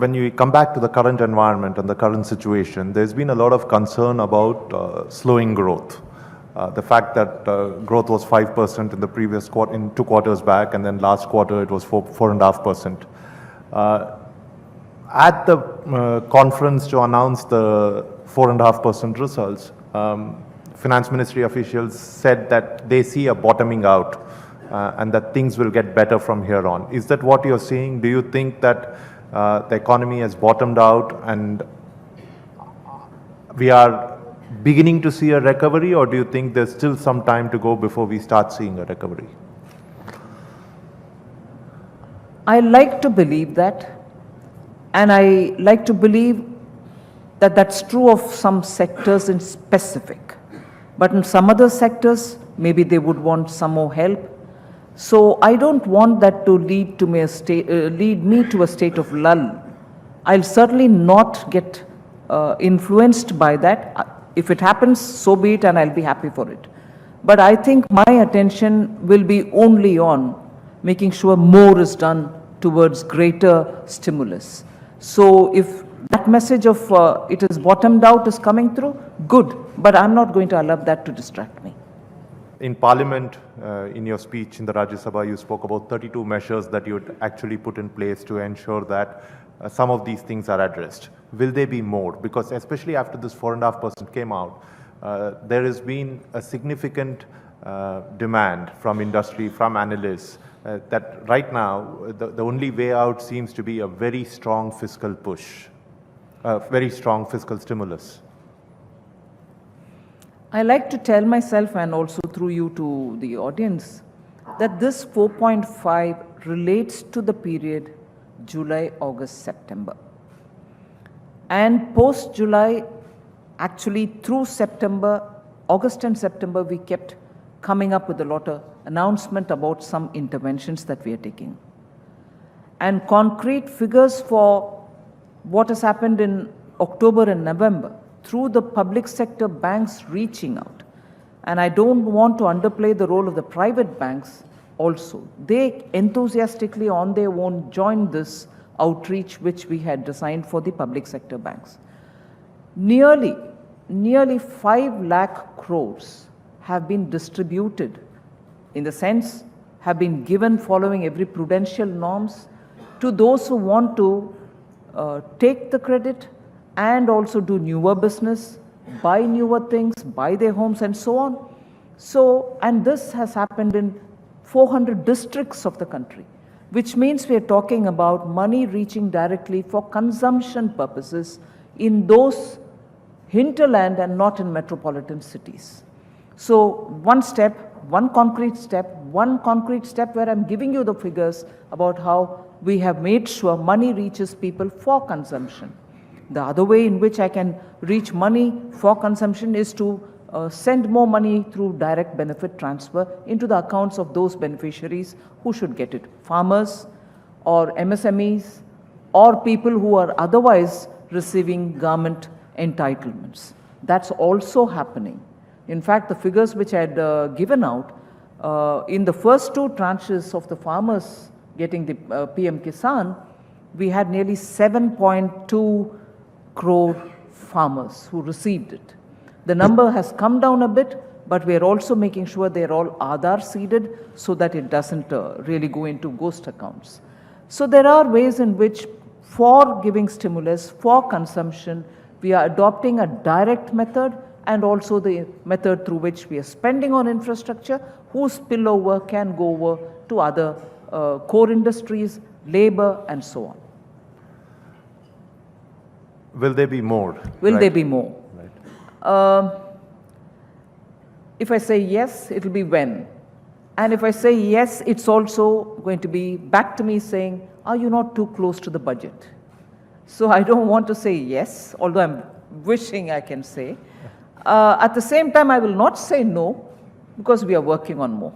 when you come back to the current environment and the current situation, there's been a lot of concern about slowing growth. The fact that growth was 5% in the previous quarter, in 2 quarters back, and then last quarter it was 4.5%. At the conference to announce the 4.5% results, Finance Ministry officials said that they see a bottoming out and that things will get better from here on. Is that what you're seeing? Do you think that the economy has bottomed out and we are beginning to see a recovery, or do you think there's still some time to go before we start seeing a recovery? I like to believe that, and I like to believe that that's true of some sectors in specific. But in some other sectors, maybe they would want some more help. So I don't want that to lead to me lead me to a state of lull. I'll certainly not get influenced by that. If it happens, so be it, and I'll be happy for it. But I think my attention will be only on making sure more is done towards greater stimulus. So if that message of it is bottomed out is coming through, good. But I'm not going to allow that to distract me. In Parliament, in your speech in the Rajya Sabha, you spoke about 32 measures that you would actually put in place to ensure that some of these things are addressed. Will there be more? Because especially after this 4.5% came out, there has been a significant demand from industry, from analysts, that right now the only way out seems to be a very strong fiscal push, a very strong fiscal stimulus. I like to tell myself, and also through you to the audience, that this 4.5 relates to the period July, August, September. And post-July, actually through September, August and September, we kept coming up with a lot of announcement about some interventions that we are taking. And concrete figures for what has happened in October and November, through the public sector banks reaching out. And I don't want to underplay the role of the private banks also. They enthusiastically on their own joined this outreach which we had designed for the public sector banks. Nearly 5 lakh crores have been distributed, in the sense have been given following every prudential norms to those who want to take the credit and also do newer business, buy newer things, buy their homes and so on. So, and this has happened in 400 districts of the country, which means we are talking about money reaching directly for consumption purposes in those hinterland and not in metropolitan cities. So one concrete step where I'm giving you the figures about how we have made sure money reaches people for consumption. The other way in which I can reach money for consumption is to send more money through direct benefit transfer into the accounts of those beneficiaries who should get it. Farmers or MSMEs or people who are otherwise receiving government entitlements. That's also happening. In fact, the figures which I had given out, in the first 2 tranches of the farmers getting the PM Kisan, we had nearly 7.2 crore farmers who received it. The number has come down a bit, but we are also making sure they are all Aadhaar seeded so that it doesn't really go into ghost accounts. So there are ways in which, for giving stimulus, for consumption, we are adopting a direct method and also the method through which we are spending on infrastructure, whose spillover can go over to other core industries, labor, and so on. Will there be more? Will there be more? Right. If I say yes, it will be when. And if I say yes, it's also going to be back to me saying, are you not too close to the budget? So I don't want to say yes, although I'm wishing I can say. At the same time, I will not say no, because we are working on more.